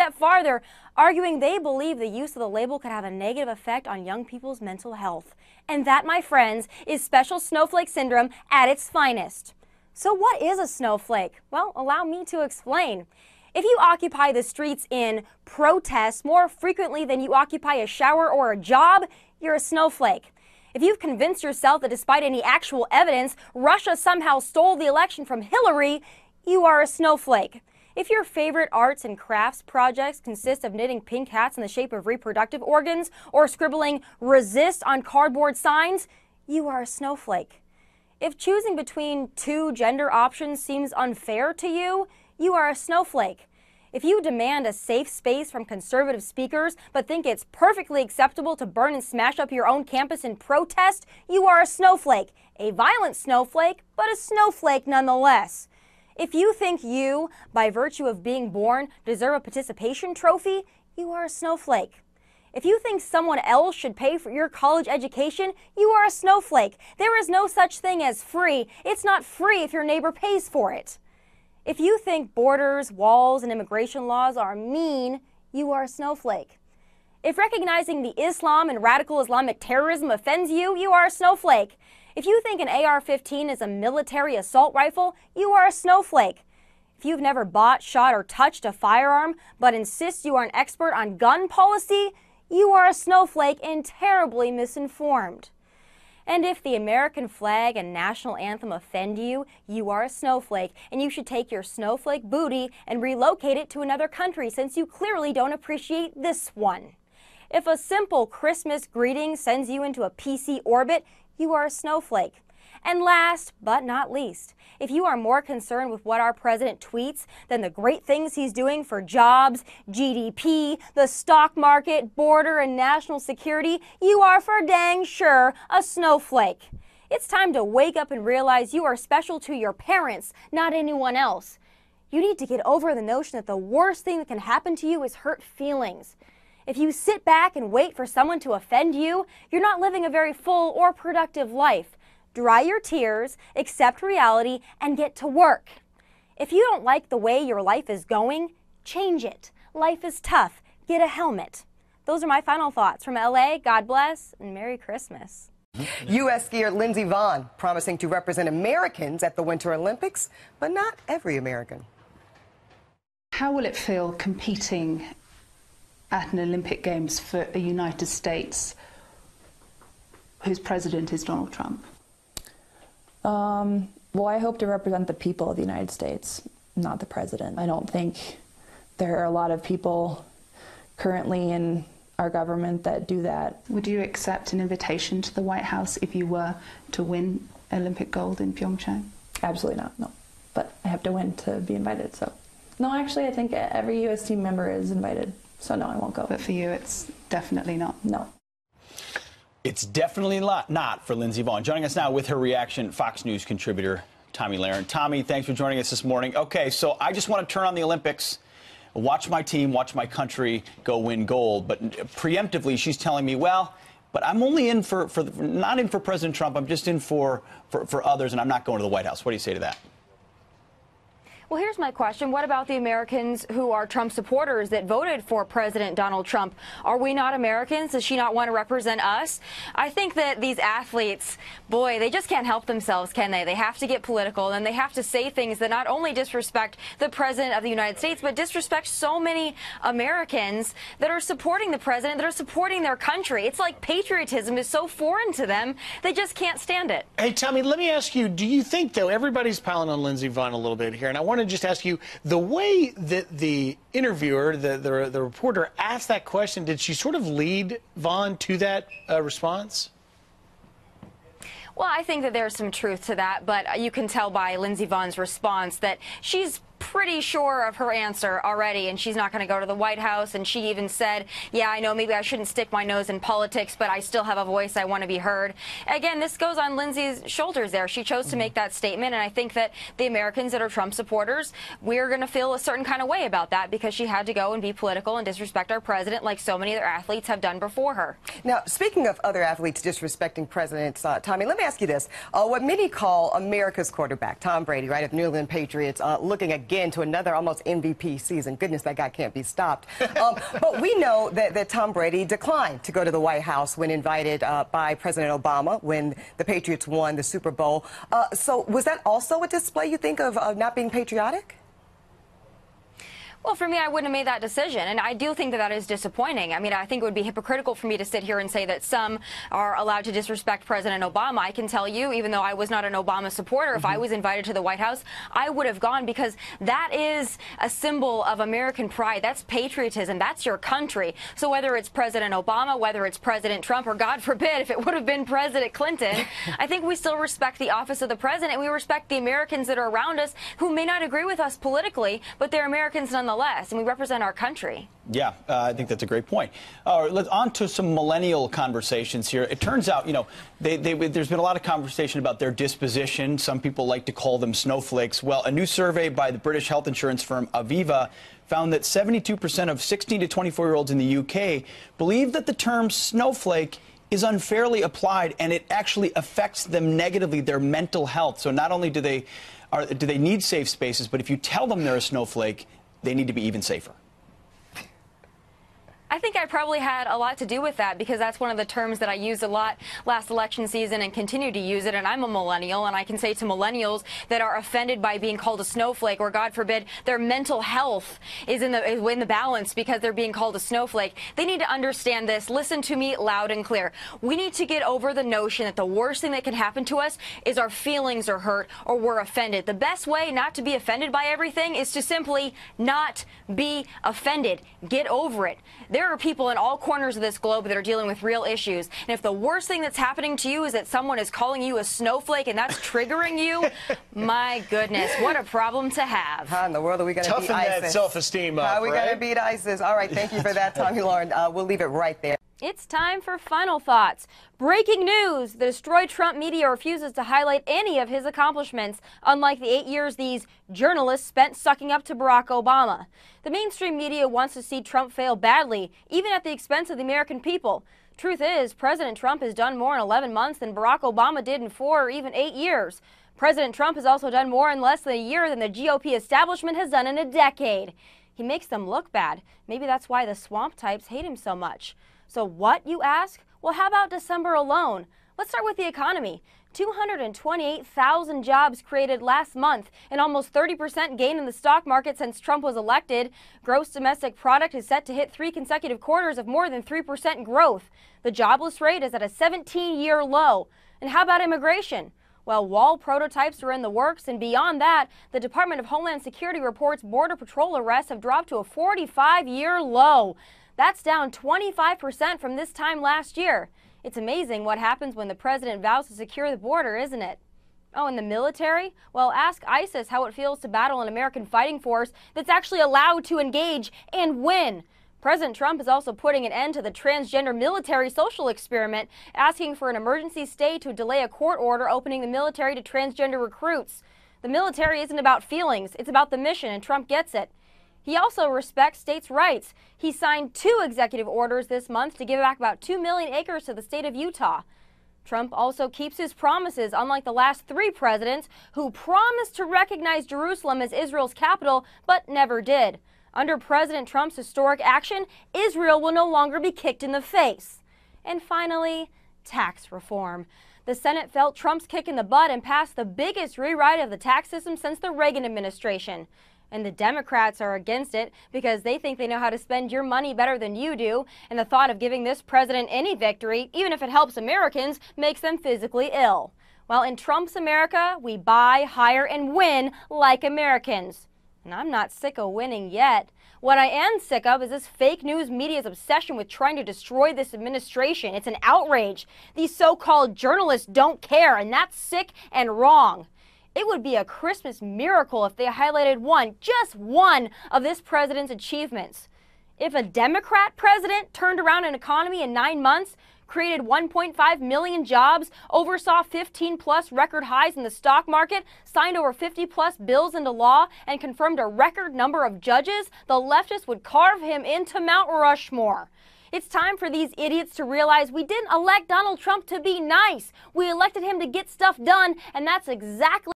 step farther, arguing they believe the use of the label could have a negative effect on young people's mental health. And that, my friends, is special snowflake syndrome at its finest. So what is a snowflake? Well, allow me to explain. If you occupy the streets in protest more frequently than you occupy a shower or a job, you're a snowflake. If you've convinced yourself that despite any actual evidence, Russia somehow stole the election from Hillary, you are a snowflake. If your favorite arts and crafts projects consist of knitting pink hats in the shape of reproductive organs or scribbling "resist" on cardboard signs, you are a snowflake. If choosing between two gender options seems unfair to you, you are a snowflake. If you demand a safe space from conservative speakers but think it's perfectly acceptable to burn and smash up your own campus in protest, you are a snowflake. A violent snowflake, but a snowflake nonetheless. If you think you, by virtue of being born, deserve a participation trophy, you are a snowflake. If you think someone else should pay for your college education, you are a snowflake. There is no such thing as free. It's not free if your neighbor pays for it. If you think borders, walls, and immigration laws are mean, you are a snowflake. If recognizing the Islam and radical Islamic terrorism offends you, you are a snowflake. If you think an AR-15 is a military assault rifle, you are a snowflake. If you've never bought, shot, or touched a firearm, but insist you are an expert on gun policy, you are a snowflake and terribly misinformed. And if the American flag and national anthem offend you, you are a snowflake, and you should take your snowflake booty and relocate it to another country since you clearly don't appreciate this one. If a simple Christmas greeting sends you into a PC orbit, you are a snowflake. And last but not least, if you are more concerned with what our president tweets than the great things he's doing for jobs, GDP, the stock market, border, and national security, you are for dang sure a snowflake. It's time to wake up and realize you are special to your parents, not anyone else. You need to get over the notion that the worst thing that can happen to you is hurt feelings. If you sit back and wait for someone to offend you, you're not living a very full or productive life. Dry your tears, accept reality, and get to work. If you don't like the way your life is going, change it. Life is tough. Get a helmet. Those are my final thoughts from LA. God bless and Merry Christmas. U.S. skier Lindsey Vonn promising to represent Americans at the Winter Olympics, but not every American. How will it feel competing at an Olympic Games for a United States whose president is Donald Trump? Well, I hope to represent the people of the United States, not the president. I don't think there are a lot of people currently in our government that do that. Would you accept an invitation to the White House if you were to win Olympic gold in Pyeongchang? Absolutely not, no. But I have to win to be invited, so. No, actually, I think every U.S. team member is invited, so no, I won't go. But for you, it's definitely not? No. It's definitely not for Lindsey Vonn. Joining us now with her reaction, Fox News contributor Tomi Lahren. Tomi, thanks for joining us this morning. Okay, so I just want to turn on the Olympics, watch my team, watch my country go win gold. But preemptively, she's telling me, well, but I'm only in not in for President Trump. I'm just in for others, and I'm not going to the White House. What do you say to that? Well, here's my question. What about the Americans who are Trump supporters that voted for President Donald Trump? Are we not Americans? Does she not want to represent us? I think that these athletes, boy, they just can't help themselves, can they? They have to get political, and they have to say things that not only disrespect the President of the United States, but disrespect so many Americans that are supporting the President, that are supporting their country. It's like patriotism is so foreign to them, they just can't stand it. Hey, Tomi, let me ask you, do you think, though, everybody's piling on Lindsey Vonn a little bit here, and I want to just ask you, the way that the interviewer, the reporter asked that question, did she sort of lead Vonn to that response? Well, I think that there's some truth to that, but you can tell by Lindsey Vonn's response that she's pretty sure of her answer already, and she's not going to go to the White House. And she even said, yeah, I know maybe I shouldn't stick my nose in politics, but I still have a voice. I want to be heard. Again, this goes on Lindsey's shoulders there. She chose to make that statement, and I think that the Americans that are Trump supporters, we're going to feel a certain kind of way about that because she had to go and be political and disrespect our president like so many other athletes have done before her. Now, speaking of other athletes disrespecting presidents, Tomi, let me ask you this. What many call America's quarterback, Tom Brady, right, of New England Patriots, looking again again to another almost MVP season. Goodness, that guy can't be stopped. But we know that Tom Brady declined to go to the White House when invited by President Obama when the Patriots won the Super Bowl. So was that also a display, you think, of not being patriotic? Well, for me, I wouldn't have made that decision, and I do think that that is disappointing. I mean, I think it would be hypocritical for me to sit here and say that some are allowed to disrespect President Obama. I can tell you, even though I was not an Obama supporter, if I was invited to the White House, I would have gone, because that is a symbol of American pride. That's patriotism. That's your country. So whether it's President Obama, whether it's President Trump, or God forbid, if it would have been President Clinton, I think we still respect the office of the president, and we respect the Americans that are around us who may not agree with us politically, but they're Americans nonetheless. And we represent our country. Yeah, I think that's a great point. Let's on to some millennial conversations here. It turns out, you know, there's been a lot of conversation about their disposition. Some people like to call them snowflakes. Well, a new survey by the British health insurance firm Aviva found that 72% of 16 to 24-year-olds in the UK believe that the term snowflake is unfairly applied, and it actually affects them negatively, their mental health. So not only do they need safe spaces, but if you tell them they're a snowflake, they need to be even safer. I think I probably had a lot to do with that, because that's one of the terms that I used a lot last election season and continue to use it. And I'm a millennial, and I can say to millennials that are offended by being called a snowflake, or God forbid, their mental health is in the balance because they're being called a snowflake. They need to understand this. Listen to me loud and clear. We need to get over the notion that the worst thing that can happen to us is our feelings are hurt or we're offended. The best way not to be offended by everything is to simply not be offended. Get over it. There are people in all corners of this globe that are dealing with real issues. And if the worst thing that's happening to you is that someone is calling you a snowflake and that's triggering you, my goodness, what a problem to have. How in the world are we going to beat ISIS? Toughen that self-esteem up, How are we going right? to beat ISIS? All right, thank you for that, Tomi Lahren. We'll leave it right there. It's time for final thoughts. Breaking news! The destroyed Trump media refuses to highlight any of his accomplishments, unlike the 8 years these journalists spent sucking up to Barack Obama. The mainstream media wants to see Trump fail badly, even at the expense of the American people. Truth is, President Trump has done more in 11 months than Barack Obama did in 4 or even 8 years. President Trump has also done more in less than a year than the GOP establishment has done in a decade. He makes them look bad. Maybe that's why the swamp types hate him so much. So what, you ask? Well, how about December alone? Let's start with the economy. 228,000 jobs created last month, an almost 30% gain in the stock market since Trump was elected. Gross domestic product is set to hit 3 consecutive quarters of more than 3% growth. The jobless rate is at a 17-year low. And how about immigration? Well, wall prototypes are in the works, and beyond that, the Department of Homeland Security reports Border Patrol arrests have dropped to a 45-year low. That's down 25% from this time last year. It's amazing what happens when the president vows to secure the border, isn't it? Oh, and the military? Well, ask ISIS how it feels to battle an American fighting force that's actually allowed to engage and win. President Trump is also putting an end to the transgender military social experiment, asking for an emergency stay to delay a court order opening the military to transgender recruits. The military isn't about feelings, it's about the mission, and Trump gets it. He also respects states' rights. He signed 2 executive orders this month to give back about 2 million acres to the state of Utah. Trump also keeps his promises, unlike the last 3 presidents who promised to recognize Jerusalem as Israel's capital, but never did. Under President Trump's historic action, Israel will no longer be kicked in the face. And finally, tax reform. The Senate felt Trump's kick in the butt and passed the biggest rewrite of the tax system since the Reagan administration. And the Democrats are against it because they think they know how to spend your money better than you do, and the thought of giving this president any victory, even if it helps Americans, makes them physically ill. Well, in Trump's America, we buy, hire, and win like Americans. And I'm not sick of winning yet. What I am sick of is this fake news media's obsession with trying to destroy this administration. It's an outrage. These so-called journalists don't care, and that's sick and wrong. It would be a Christmas miracle if they highlighted one, just one, of this president's achievements. If a Democrat president turned around an economy in 9 months, created 1.5 million jobs, oversaw 15-plus record highs in the stock market, signed over 50-plus bills into law, and confirmed a record number of judges, the leftists would carve him into Mount Rushmore. It's time for these idiots to realize we didn't elect Donald Trump to be nice. We elected him to get stuff done, and that's exactly